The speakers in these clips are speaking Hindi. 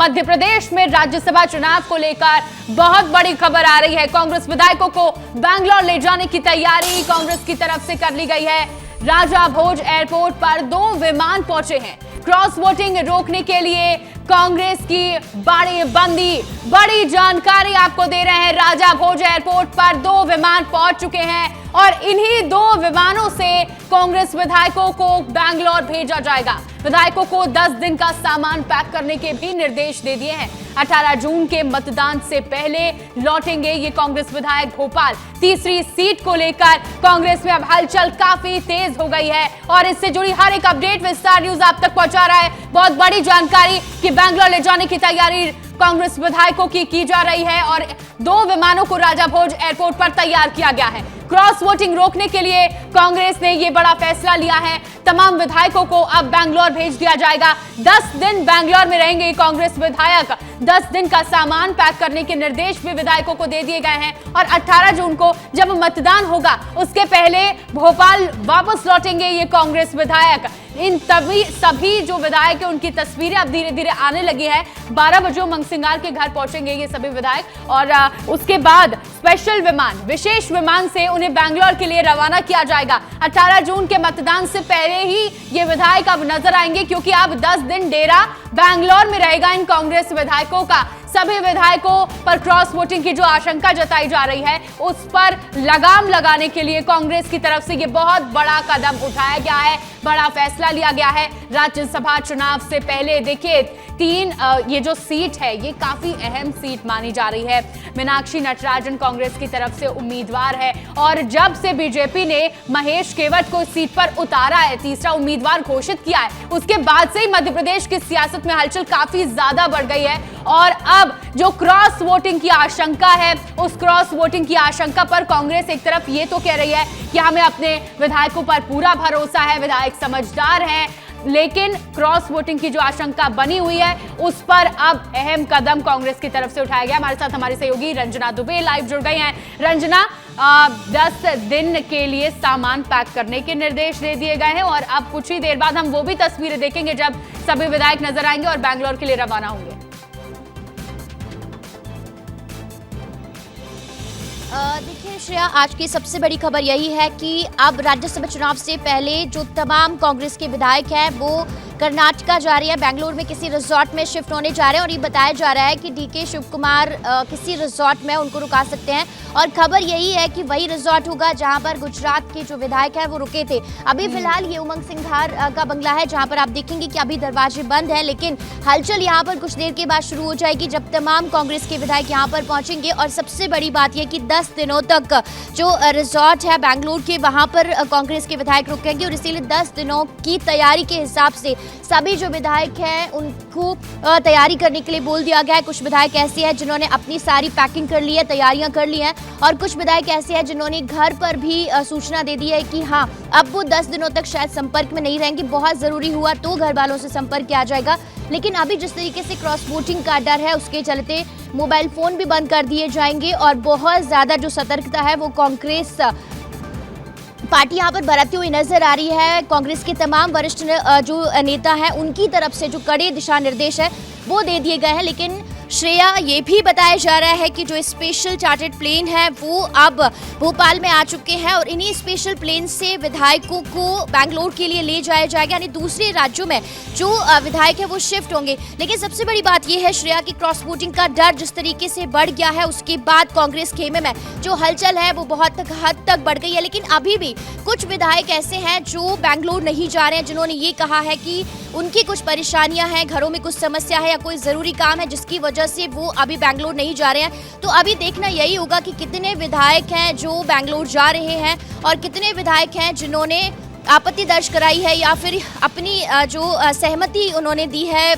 मध्य प्रदेश में राज्यसभा चुनाव को लेकर बहुत बड़ी खबर आ रही है। कांग्रेस विधायकों को बैंगलोर ले जाने की तैयारी कांग्रेस की तरफ से कर ली गई है। राजा भोज एयरपोर्ट पर 2 विमान पहुंचे हैं। क्रॉस वोटिंग रोकने के लिए कांग्रेस की बड़ी जानकारी आपको दे रहे हैं। राजा भोज एयरपोर्ट पर 2 विमान पहुंच चुके हैं और इन्हीं 2 विमानों से कांग्रेस विधायकों को बैंगलोर भेजा जाएगा। विधायकों को 10 दिन का सामान पैक करने के भी निर्देश दे दिए हैं। 18 जून के मतदान से पहले लौटेंगे ये कांग्रेस विधायक भोपाल। तीसरी सीट को लेकर कांग्रेस में अब हलचल काफी तेज हो गई है और इससे जुड़ी हर एक अपडेट विस्तार न्यूज आप तक पहुंचा रहा है। बहुत बड़ी जानकारी कि बैंगलोर ले जाने की तैयारी कांग्रेस विधायकों की जा रही है और 2 विमानों को राजा भोज एयरपोर्ट पर तैयार किया गया है। क्रॉस वोटिंग रोकने के लिए कांग्रेस ने यह बड़ा फैसला लिया है। तमाम विधायकों को अब बैंगलोर भेज दिया जाएगा। 10 दिन बैंगलोर में रहेंगे कांग्रेस विधायक। 10 दिन का सामान पैक करने के निर्देश भी विधायकों को दे दिए गए हैं और 18 जून को जब मतदान होगा उसके पहले भोपाल वापस लौटेंगे ये कांग्रेस विधायक। इन सभी जो विधायक है उनकी तस्वीरें अब धीरे धीरे आने लगी है। 12 बजे उमंग सिंघार के घर पहुंचेंगे ये सभी विधायक और उसके बाद स्पेशल विमान, विशेष विमान से उन्हें बैंगलोर के लिए रवाना किया जाएगा। 18 जून के मतदान से पहले ही ये विधायक अब नजर आएंगे क्योंकि अब 10 दिन डेरा बैंगलोर में रहेगा इन कांग्रेस विधायकों का। सभी विधायकों पर क्रॉस वोटिंग की जो आशंका जताई जा रही है उस पर लगाम लगाने के लिए कांग्रेस की तरफ से ये बहुत बड़ा कदम उठाया गया है, बड़ा फैसला लिया गया है। राज्यसभा चुनाव से पहले देखिए 3 ये जो सीट है ये काफी अहम सीट मानी जा रही है। मीनाक्षी नटराजन कांग्रेस की तरफ से उम्मीदवार है और जब से बीजेपी ने महेश केवट को इस सीट पर उतारा है, तीसरा उम्मीदवार घोषित किया है, उसके बाद से ही मध्य प्रदेश की सियासत में हलचल काफी ज्यादा बढ़ गई है और अब जो क्रॉस वोटिंग की आशंका है उस क्रॉस वोटिंग की आशंका पर कांग्रेस एक तरफ ये तो कह रही है कि हमें अपने विधायकों पर पूरा भरोसा है, विधायक समझदार हैं, लेकिन क्रॉस वोटिंग की जो आशंका बनी हुई है उस पर अब अहम कदम कांग्रेस की तरफ से उठाया गया। हमारे साथ हमारी सहयोगी रंजना दुबे लाइव जुड़ गई हैं। रंजना, 10 दिन के लिए सामान पैक करने के निर्देश दे दिए गए हैं और अब कुछ ही देर बाद हम वो भी तस्वीरें देखेंगे जब सभी विधायक नजर आएंगे और बैंगलोर के लिए रवाना होंगे। देखिए श्रेया, आज की सबसे बड़ी खबर यही है कि अब राज्यसभा चुनाव से पहले जो तमाम कांग्रेस के विधायक हैं वो कर्नाटका जा रही है, बेंगलुरु में किसी रिजॉर्ट में शिफ्ट होने जा रहे हैं और ये बताया जा रहा है कि डीके शिव कुमार किसी रिजॉर्ट में उनको रुका सकते हैं और खबर यही है कि वही रिजॉर्ट होगा जहां पर गुजरात के जो विधायक हैं वो रुके थे। अभी फिलहाल ये उमंग सिंघार का बंगला है जहां पर आप देखेंगे कि अभी दरवाजे बंद है, लेकिन हलचल यहाँ पर कुछ देर के बाद शुरू हो जाएगी जब तमाम कांग्रेस के विधायक यहाँ पर पहुंचेंगे। और सबसे बड़ी बात यह कि 10 दिनों तक जो रिजॉर्ट है बेंगलुरु के वहां पर कांग्रेस के विधायक रुकेंगे और इसीलिए 10 दिनों की तैयारी के हिसाब से सभी जो विधायक हैं उनको तैयारी करने के लिए बोल दिया गया है। कुछ विधायक ऐसे हैं जिन्होंने अपनी सारी पैकिंग कर ली है, तैयारियां कर ली हैं और कुछ विधायक ऐसे हैं जिन्होंने घर पर भी सूचना दे दी है कि हाँ अब वो 10 दिनों तक शायद संपर्क में नहीं रहेंगे, बहुत जरूरी हुआ तो घर वालों से संपर्क किया जाएगा। लेकिन अभी जिस तरीके से क्रॉस वोटिंग का डर है उसके चलते मोबाइल फोन भी बंद कर दिए जाएंगे और बहुत ज्यादा जो सतर्कता है वो कांग्रेस पार्टी यहाँ पर बरतती हुई नजर आ रही है। कांग्रेस के तमाम वरिष्ठ जो नेता हैं उनकी तरफ से जो कड़े दिशा निर्देश है वो दे दिए गए हैं। लेकिन श्रेया, ये भी बताया जा रहा है कि जो स्पेशल चार्टर्ड प्लेन है वो अब भोपाल में आ चुके हैं और इन्हीं स्पेशल प्लेन से विधायकों को बैंगलोर के लिए ले जाया जाएगा, यानी दूसरे राज्यों में जो विधायक है वो शिफ्ट होंगे। लेकिन सबसे बड़ी बात यह है श्रेया कि क्रॉस वोटिंग का डर जिस तरीके से बढ़ गया है उसके बाद कांग्रेस खेमे में जो हलचल है वो बहुत हद तक बढ़ गई है। लेकिन अभी भी कुछ विधायक ऐसे हैं जो बैंगलोर नहीं जा रहे हैं, जिन्होंने ये कहा है कि उनकी कुछ परेशानियां हैं, घरों में कुछ समस्या है या कोई जरूरी काम है जिसकी वजह से वो अभी बैंगलोर नहीं जा रहे हैं। तो अभी देखना यही होगा कि कितने विधायक हैं जो बैंगलोर जा रहे हैं और कितने विधायक हैं जिन्होंने आपत्ति दर्ज कराई है या फिर अपनी जो सहमति उन्होंने दी है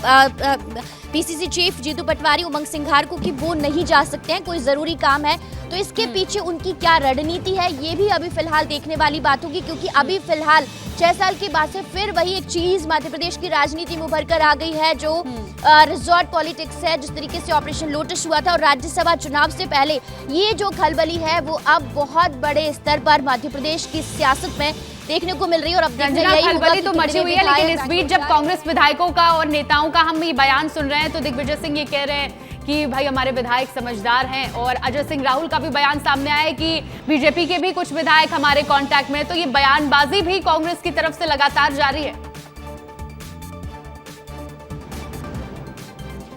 पीसीसी चीफ जीतू पटवारी उमंग सिंघार को कि वो नहीं जा सकते हैं, कोई जरूरी काम है। तो इसके पीछे उनकी क्या रणनीति है ये भी अभी फिलहाल देखने वाली बात होगी, क्योंकि अभी फिलहाल 6 साल के बाद से फिर वही एक चीज मध्य प्रदेश की राजनीति में उभर कर आ गई है जो रिजॉर्ट पॉलिटिक्स है। जिस तरीके से ऑपरेशन लोटस हुआ था और राज्यसभा चुनाव से पहले ये जो खलबली है वो अब बहुत बड़े स्तर पर मध्य प्रदेश की सियासत में देखने को मिल रही है। और अब देखना रंजना, यही होगा खलबली कि तो मची कितने हुई है, लेकिन विधायक इस बीच जब कांग्रेस विधायकों का और नेताओं का हम ये बयान सुन रहे हैं तो दिग्विजय सिंह ये कह रहे हैं कि भाई हमारे विधायक समझदार हैं, और अजय सिंह राहुल का भी बयान सामने आया है कि बीजेपी के भी कुछ विधायक हमारे कांटेक्ट में है। तो ये बयानबाजी भी कांग्रेस की तरफ से लगातार जारी है।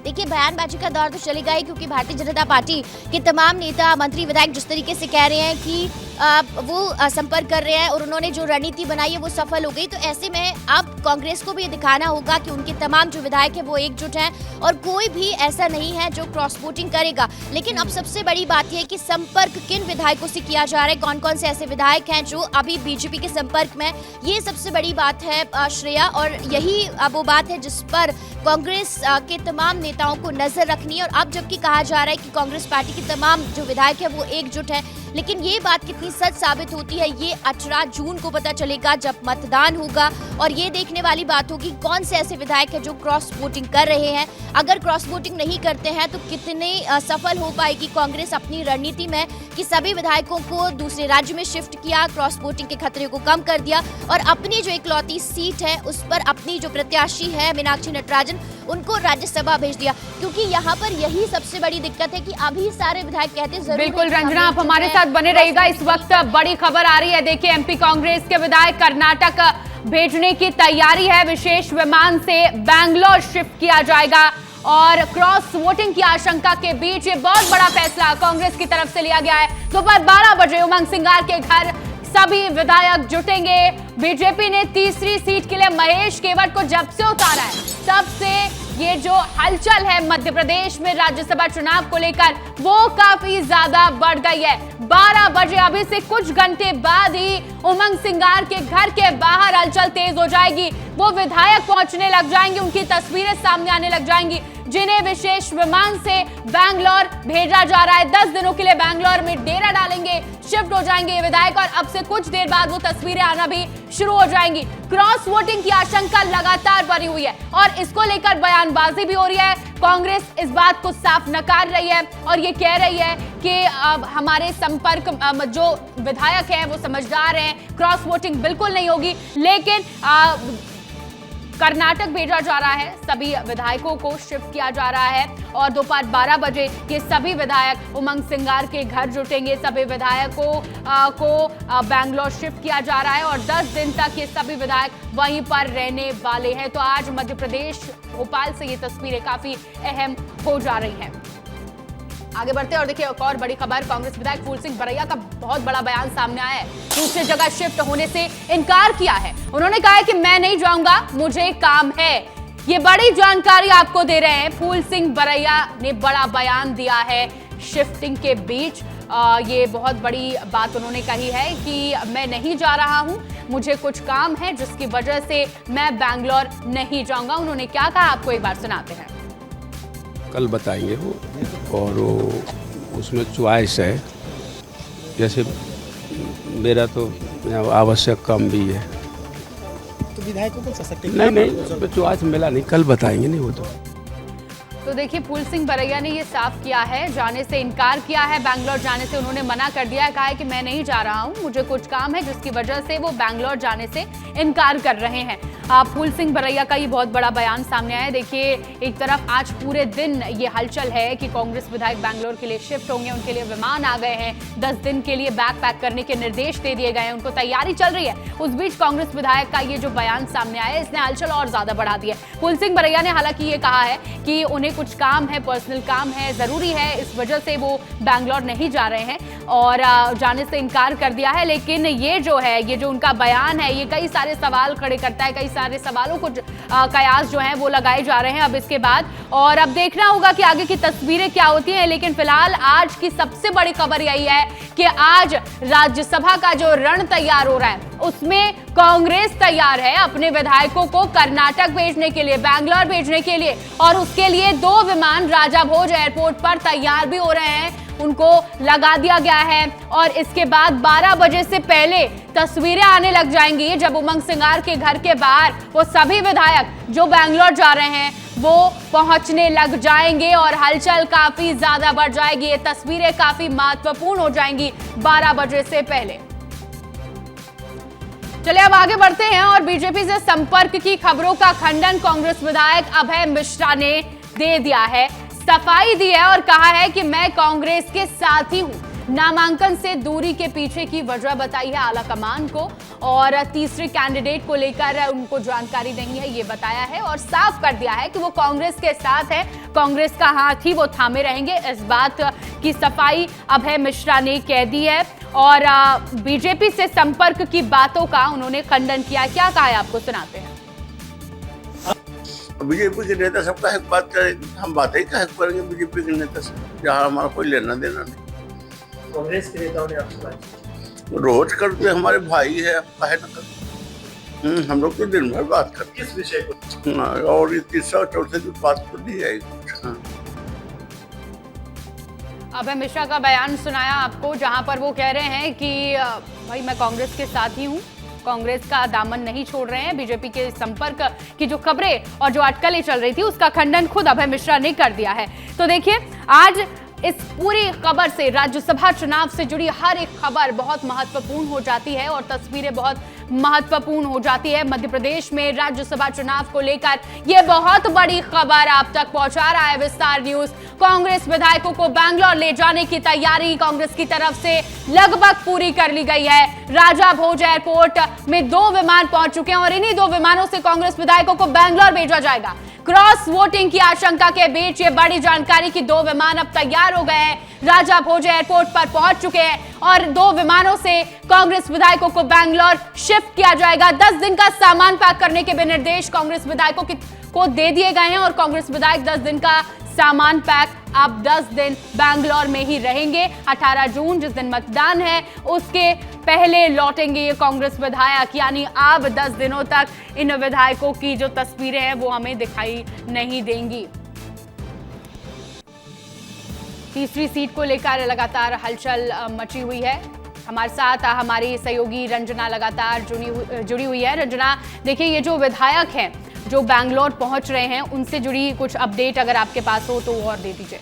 देखिए, बयानबाजी का दौर तो चलेगा ही, क्योंकि भारतीय जनता पार्टी के तमाम नेता, मंत्री, विधायक जिस तरीके से कह रहे हैं कि वो संपर्क कर रहे हैं और उन्होंने जो रणनीति बनाई है वो सफल हो गई, तो ऐसे में अब कांग्रेस को भी ये दिखाना होगा कि उनके तमाम जो विधायक हैं वो एकजुट हैं और कोई भी ऐसा नहीं है जो क्रॉस वोटिंग करेगा। लेकिन अब सबसे बड़ी बात यह है कि संपर्क किन विधायकों से किया जा रहा है, कौन कौन से ऐसे विधायक हैं जो अभी बीजेपी के संपर्क में, ये सबसे बड़ी बात है श्रेया। और यही वो बात है जिस पर कांग्रेस के तमाम नेताओं को नजर रखनी है। और अब जबकि कहा जा रहा है कि कांग्रेस पार्टी के तमाम जो विधायक है वो एकजुट है, लेकिन ये बात कितनी सच साबित होती है ये 18 जून को पता चलेगा जब मतदान होगा। और ये देखने वाली बात होगी कौन से ऐसे विधायक हैं जो क्रॉस वोटिंग कर रहे हैं। अगर क्रॉस वोटिंग नहीं करते हैं तो कितने सफल हो पाएगी कांग्रेस अपनी रणनीति में कि सभी विधायकों को दूसरे राज्य में शिफ्ट किया, क्रॉस वोटिंग के खतरे को कम कर दिया और अपनी जो इकलौती सीट है उस पर अपनी जो प्रत्याशी है मीनाक्षी नटराजन उनको राज्यसभा भेज दिया। क्योंकि यहाँ पर यही सबसे बड़ी दिक्कत है कि अभी सारे विधायक कहते हैं बिल्कुल रंजना, आप हमारे साथ बने रहिएगा। इस वक्त बड़ी खबर आ रही है, देखिए एमपी कांग्रेस के विधायक कर्नाटक भेजने की तैयारी है। विशेष विमान से बैंगलोर शिफ्ट किया जाएगा और क्रॉस वोटिंग की आशंका के बीच ये बहुत बड़ा फैसला कांग्रेस की तरफ से लिया गया है। दोपहर 12 बजे उमंग सिंगार के घर सभी विधायक जुटेंगे। बीजेपी ने तीसरी सीट के लिए महेश केवट को जब से उतारा है तब से ये जो हलचल है मध्य प्रदेश में राज्यसभा चुनाव को लेकर वो काफी ज्यादा बढ़ गई है। 12 बजे अभी से कुछ घंटे बाद ही उमंग सिंगार के घर के बाहर हलचल तेज हो जाएगी। वो विधायक पहुंचने लग जाएंगे, उनकी तस्वीरें सामने आने लग जाएंगी जिन्हें विशेष विमान से बैंगलोर भेजा जा रहा है। 10 दिनों के लिए बैंगलोर में डेरा डालेंगे, शिफ्ट हो जाएंगे ये विधायक और अब से कुछ देर बाद वो तस्वीरें आना भी शुरू हो जाएंगी। क्रॉस वोटिंग की आशंका लगातार बढ़ी हुई है और इसको लेकर बयानबाजी भी हो रही है। कांग्रेस इस बात को साफ नकार रही है और ये कह रही है कि हमारे संपर्क जो विधायक हैं वो समझदार हैं, क्रॉस वोटिंग बिल्कुल नहीं होगी। लेकिन कर्नाटक भेजा जा रहा है, सभी विधायकों को शिफ्ट किया जा रहा है और दोपहर 12 बजे ये सभी विधायक उमंग सिंगार के घर जुटेंगे। सभी विधायकों को बैंगलोर शिफ्ट किया जा रहा है और 10 दिन तक ये सभी विधायक वहीं पर रहने वाले हैं। तो आज मध्य प्रदेश भोपाल से ये तस्वीरें काफी अहम हो जा रही हैं। आगे बढ़ते हैं और देखिए एक और बड़ी खबर, कांग्रेस विधायक फूल सिंह बरैया का बहुत बड़ा बयान सामने आया है। दूसरी जगह शिफ्ट होने से इनकार किया है। उन्होंने कहा है कि मैं नहीं जाऊंगा, मुझे काम है। ये बड़ी जानकारी आपको दे रहे हैं। फूल सिंह बरैया ने बड़ा बयान दिया है शिफ्टिंग के बीच। ये बहुत बड़ी बात उन्होंने कही है कि मैं नहीं जा रहा हूं, मुझे कुछ काम है जिसकी वजह से मैं बैंगलोर नहीं जाऊंगा। उन्होंने क्या कहा आपको एक बार सुनाते हैं। कल बताएंगे वो, और वो उसमें चॉइस है, जैसे मेरा तो आवश्यक काम भी है तो विधायकों को सशक्तिकरण नहीं चॉइस मिला नहीं, कल बताएंगे नहीं वो तो देखिए फूल सिंह बरैया ने ये साफ किया है, जाने से इनकार किया है। बैंगलोर जाने से उन्होंने मना कर दिया है, कहा है कि मैं नहीं जा रहा हूं, मुझे कुछ काम है जिसकी वजह से वो बैंगलोर जाने से इनकार कर रहे हैं। फूल सिंह बरैया का ये बहुत बड़ा बयान सामने आया है। देखिए एक तरफ आज पूरे दिन ये हलचल है कि कांग्रेस विधायक बैंगलोर के लिए शिफ्ट होंगे, उनके लिए विमान आ गए हैं, 10 दिन के लिए बैग पैक करने के निर्देश दे दिए गए हैं, उनको तैयारी चल रही है। उस बीच कांग्रेस विधायक का ये जो बयान सामने आया है इसने हलचल और ज्यादा बढ़ा दी है। फूल सिंह बरैया ने हालांकि ये कहा है कि उन्हें कुछ काम है, पर्सनल काम है, जरूरी है, इस वजह से वो बैंगलोर नहीं जा रहे हैं और जाने से इनकार कर दिया है। लेकिन ये जो उनका बयान है ये कई सारे सवाल खड़े करता है, कई सारे सवालों को कयास जो हैं वो लगाए जा रहे हैं अब इसके बाद। और अब देखना होगा कि आगे की तस्वीरें क्या होती हैं। लेकिन फिलहाल आज की सबसे बड़ी खबर यही है कि आज राज्यसभा का जो रण तैयार हो रहा है उसमें कांग्रेस तैयार है अपने विधायकों को कर्नाटक भेजने के लिए, बैंगलोर भेजने के लिए, और उसके लिए 2 विमान राजा भोज एयरपोर्ट पर तैयार भी हो रहे हैं, उनको लगा दिया गया है। और इसके बाद 12 बजे से पहले तस्वीरें आने लग जाएंगी जब उमंग सिंगार के घर के बाहर वो सभी विधायक जो बैंगलोर जा रहे हैं वो पहुंचने लग जाएंगे और हलचल काफी ज्यादा बढ़ जाएगी। ये तस्वीरें काफी महत्वपूर्ण हो जाएंगी 12 बजे से पहले। चलिए अब आगे बढ़ते हैं और बीजेपी से संपर्क की खबरों का खंडन कांग्रेस विधायक अभय मिश्रा ने दे दिया है, सफाई दी है और कहा है कि मैं कांग्रेस के साथ ही हूं। नामांकन से दूरी के पीछे की वजह बताई है आलाकमान को और तीसरे कैंडिडेट को लेकर उनको जानकारी नहीं है ये बताया है और साफ कर दिया है कि वो कांग्रेस के साथ है, कांग्रेस का हाथ ही वो थामे रहेंगे। इस बात की सफाई अभय मिश्रा ने कह दी है और बीजेपी से संपर्क की बातों का उन्होंने खंडन किया। क्या कहा है आपको सुनाते हैं। बीजेपी के नेता सबका हक बात करें, हम बात ही का हक करेंगे बीजेपी के नेता से, जहाँ हमारा कोई लेना देना नहीं। कांग्रेस के नेताओं ने आपसे बात रोज करते हमारे भाई है, काहे न कर। हम लोग तो दिन भर बात करते किस विषय को? और ये तीसरा और चौथे की बात तो नहीं आई। अभय मिश्रा का बयान सुनाया आपको, जहां पर वो कह रहे हैं कि भाई मैं कांग्रेस के साथ ही हूं, कांग्रेस का दामन नहीं छोड़ रहे हैं। बीजेपी के संपर्क की जो खबरें और जो अटकलें चल रही थी उसका खंडन खुद अभय मिश्रा ने कर दिया है। तो देखिए आज इस पूरी खबर से राज्यसभा चुनाव से जुड़ी हर एक खबर बहुत महत्वपूर्ण हो जाती है और तस्वीरें बहुत महत्वपूर्ण हो जाती है। मध्य प्रदेश में राज्यसभा चुनाव को लेकर यह बहुत बड़ी खबर आप तक पहुंचा रहा है विस्तार न्यूज। कांग्रेस विधायकों को बैंगलोर ले जाने की तैयारी कांग्रेस की तरफ से लगभग पूरी कर ली गई है। राजा भोज एयरपोर्ट में 2 विमान पहुंच चुके हैं और इन्हीं 2 विमानों से कांग्रेस विधायकों को बैंगलोर भेजा जाएगा। क्रॉस वोटिंग की आशंका के बीच ये बड़ी जानकारी कि 2 विमान अब तैयार हो गए हैं, राजा भोज एयरपोर्ट पर पहुंच चुके हैं और 2 विमानों से कांग्रेस विधायकों को बैंगलोर शिफ्ट किया जाएगा। 10 दिन का सामान पैक करने के भी निर्देश कांग्रेस विधायकों को दे दिए गए हैं और कांग्रेस विधायक 10 दिन का सामान पैक अब 10 दिन बैंगलोर में ही रहेंगे। 18 जून जिस दिन मतदान है उसके पहले लौटेंगे ये कांग्रेस विधायक, यानी अब 10 दिनों तक इन विधायकों की जो तस्वीरें हैं वो हमें दिखाई नहीं देंगी। तीसरी सीट को लेकर लगातार हलचल मची हुई है। हमारे साथ हमारी सहयोगी रंजना लगातार जुड़ी हुई है। रंजना, देखिए ये जो विधायक हैं जो बैंगलोर पहुंच रहे हैं उनसे जुड़ी कुछ अपडेट अगर आपके पास हो तो और दे दीजिए।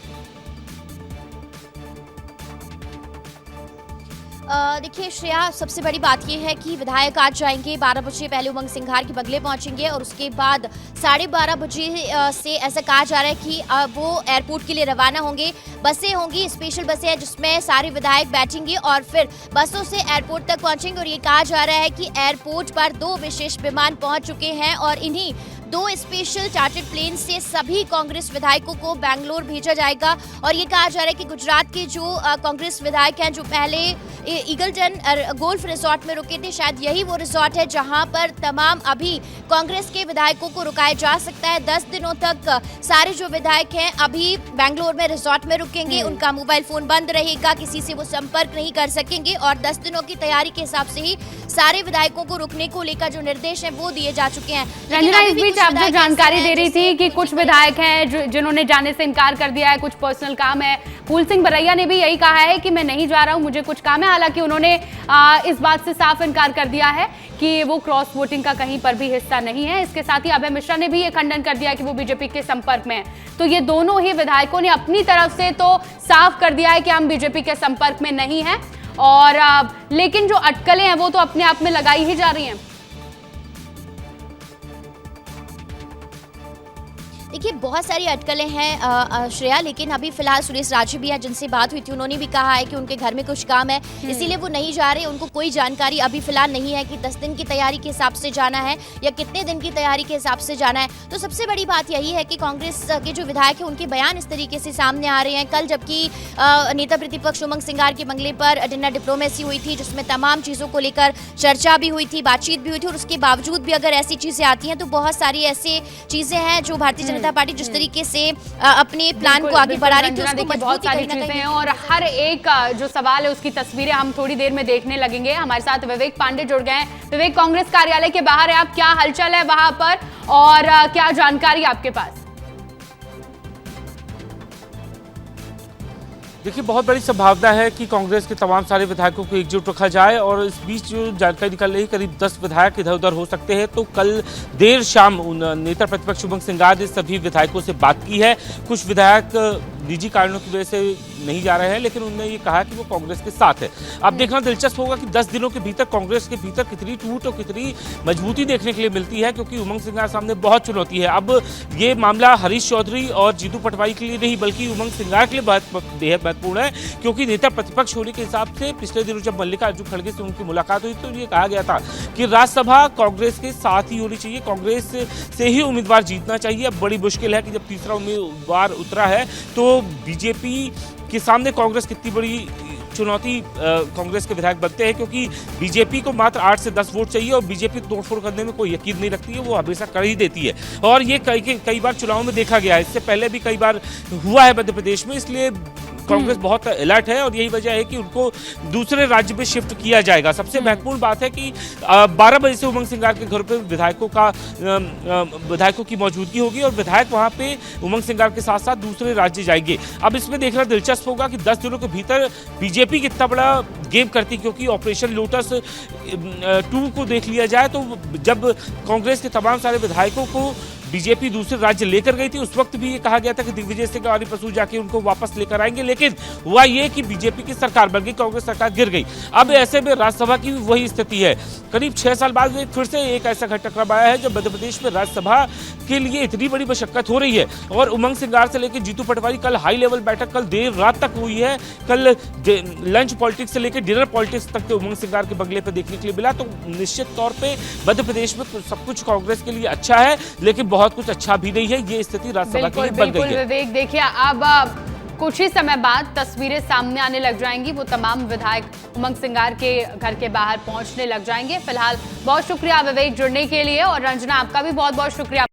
देखिए श्रेया, सबसे बड़ी बात यह है कि विधायक आज जाएंगे 12 बजे पहले उमंग सिंघार के बंगले पहुंचेंगे और उसके बाद 12:30 बजे से ऐसा कहा जा रहा है कि वो एयरपोर्ट के लिए रवाना होंगे। बसें होंगी, स्पेशल बसें हैं जिसमें सारे विधायक बैठेंगे और फिर बसों से एयरपोर्ट तक पहुंचेंगे और ये कहा जा रहा है कि एयरपोर्ट पर 2 विशेष विमान पहुंच चुके हैं और इन्हीं 2 स्पेशल चार्टर्ड प्लेन से सभी कांग्रेस विधायकों को बैंगलोर भेजा जाएगा। और ये कहा जा रहा है कि गुजरात के जो कांग्रेस विधायक हैं जो पहले ईगल्टन गोल्फ रिसोर्ट में रुके थे, शायद यही वो रिसोर्ट है जहां पर तमाम अभी कांग्रेस के विधायकों को रुकाया जा सकता है। 10 दिनों तक सारे जो विधायक हैं अभी बैंगलोर में रिसोर्ट में रुकेंगे, उनका मोबाइल फोन बंद रहेगा, किसी से वो संपर्क नहीं कर सकेंगे और 10 दिनों की तैयारी के हिसाब से ही सारे विधायकों को रुकने को लेकर जो निर्देश है वो दिए जा चुके हैं। रंजना, इस बीच आप जो जानकारी दे रही थी कि कुछ विधायक हैं जिन्होंने जाने से इनकार कर दिया है, कुछ पर्सनल काम है। फूल सिंह बरैया ने भी यही कहा है कि मैं नहीं जा रहा हूं, मुझे कुछ काम है। हालांकि उन्होंने इस बात से साफ इनकार कर दिया है कि वो क्रॉस वोटिंग का कहीं पर भी हिस्सा नहीं है। इसके साथ ही अभय मिश्रा ने भी ये खंडन कर दिया कि वो बीजेपी के संपर्क में है। तो ये दोनों ही विधायकों ने अपनी तरफ से तो साफ कर दिया है कि हम बीजेपी के संपर्क में नहीं हैं और लेकिन जो अटकलें हैं वो तो अपने आप में लगाई ही जा रही हैं। देखिए बहुत सारी अटकलें हैं श्रेया, लेकिन अभी फिलहाल सुरेश राजे भी है जिनसे बात हुई थी, उन्होंने भी कहा है कि उनके घर में कुछ काम है इसीलिए वो नहीं जा रहे। उनको कोई जानकारी अभी फिलहाल नहीं है कि 10 दिन की तैयारी के हिसाब से जाना है या कितने दिन की तैयारी के हिसाब से जाना है। तो सबसे बड़ी बात यही है कि कांग्रेस के जो विधायक हैं उनके बयान इस तरीके से सामने आ रहे हैं। कल जबकि नेता प्रतिपक्ष उमंग सिंघार के बंगले पर डिनर डिप्लोमेसी हुई थी जिसमें तमाम चीज़ों को लेकर चर्चा भी हुई थी, बातचीत भी हुई थी और उसके बावजूद भी अगर ऐसी चीज़ें आती हैं तो बहुत सारी ऐसी चीज़ें हैं जो भारतीय जनता पार्टी जिस तरीके से अपने प्लान को आगे बढ़ा रही थी उसको बहुत सारी चीजें हैं और हर एक जो सवाल है उसकी तस्वीरें हम थोड़ी देर में देखने लगेंगे। हमारे साथ विवेक पांडे जुड़ गए हैं। विवेक, कांग्रेस कार्यालय के बाहर है आप, क्या हलचल है वहां पर और क्या जानकारी आपके पास? देखिए बहुत बड़ी संभावना है कि कांग्रेस के तमाम सारे विधायकों को एकजुट रखा जाए और इस बीच जो जानकारी निकल रही है करीब 10 विधायक इधर उधर हो सकते हैं। तो कल देर शाम नेता प्रतिपक्ष उमंग सिंघार ने सभी विधायकों से बात की है। कुछ विधायक निजी कारणों की वजह से नहीं जा रहे हैं, लेकिन उन्होंने ये कहा कि वो कांग्रेस के साथ है। अब देखना दिलचस्प होगा कि 10 दिनों के भीतर कांग्रेस के भीतर कितनी टूट और कितनी मजबूती देखने के लिए मिलती है, क्योंकि उमंग सिंगार सामने बहुत चुनौती है। अब ये मामला हरीश चौधरी और जीतू पटवारी के लिए नहीं बल्कि उमंग सिंगार के लिए बेहद महत्वपूर्ण है, क्योंकि नेता प्रतिपक्ष होने के हिसाब से पिछले दिनों जब मल्लिकार्जुन खड़गे से उनकी मुलाकात हुई तो ये कहा गया था कि राज्यसभा कांग्रेस के साथ ही होनी चाहिए, कांग्रेस से ही उम्मीदवार जीतना चाहिए। अब बड़ी मुश्किल है कि जब तीसरा उम्मीदवार उतरा है तो बीजेपी के सामने कांग्रेस कितनी बड़ी चुनौती कांग्रेस के विधायक बनते हैं, क्योंकि बीजेपी को मात्र 8 से 10 वोट चाहिए और बीजेपी तोड़फोड़ करने में कोई यकीन नहीं रखती है, वो हमेशा कर ही देती है। और ये कई बार चुनाव में देखा गया है, इससे पहले भी कई बार हुआ है मध्य प्रदेश में, इसलिए कांग्रेस बहुत अलर्ट है और यही वजह है कि उनको दूसरे राज्य में शिफ्ट किया जाएगा। सबसे महत्वपूर्ण बात है कि 12 बजे से उमंग सिंगार के घर पे विधायकों की मौजूदगी होगी और विधायक वहां पे उमंग सिंगार के साथ साथ दूसरे राज्य जाएंगे। अब इसमें देखना दिलचस्प होगा कि 10 दिनों के भीतर बीजेपी कितना बड़ा गेम करती, क्योंकि ऑपरेशन लोटस 2 को देख लिया जाए तो जब कांग्रेस के तमाम सारे विधायकों को बीजेपी दूसरे राज्य लेकर गई थी, उस वक्त भी ये कहा गया था कि दिग्विजय सिंह और प्रसून जाके उनको वापस लेकर आएंगे, लेकिन हुआ ये कि बीजेपी की सरकार बन गई, कांग्रेस सरकार गिर गई। अब ऐसे में राज्यसभा की वही स्थिति है। करीब 6 साल बाद फिर से एक ऐसा घटनाक्रम आया है जब मध्य प्रदेश में राज्यसभा के लिए इतनी बड़ी मशक्कत हो रही है और उमंग सिंगार से लेकर जीतू पटवारी कल हाई लेवल बैठक कल देर रात तक हुई है। कल लंच पॉलिटिक्स से लेकर डिनर पॉलिटिक्स तक के उमंग सिंगार के बंगले पर देखने के लिए मिला। तो निश्चित तौर पर मध्य प्रदेश में सब कुछ कांग्रेस के लिए अच्छा है, लेकिन बहुत कुछ अच्छा भी नहीं है। ये स्थिति राज्यसभा के लिए बन गई है। विवेक, देखिए अब कुछ ही समय बाद तस्वीरें सामने आने लग जाएंगी, वो तमाम विधायक उमंग सिंगार के घर के बाहर पहुंचने लग जाएंगे। फिलहाल बहुत शुक्रिया विवेक जुड़ने के लिए, और रंजना आपका भी बहुत बहुत शुक्रिया।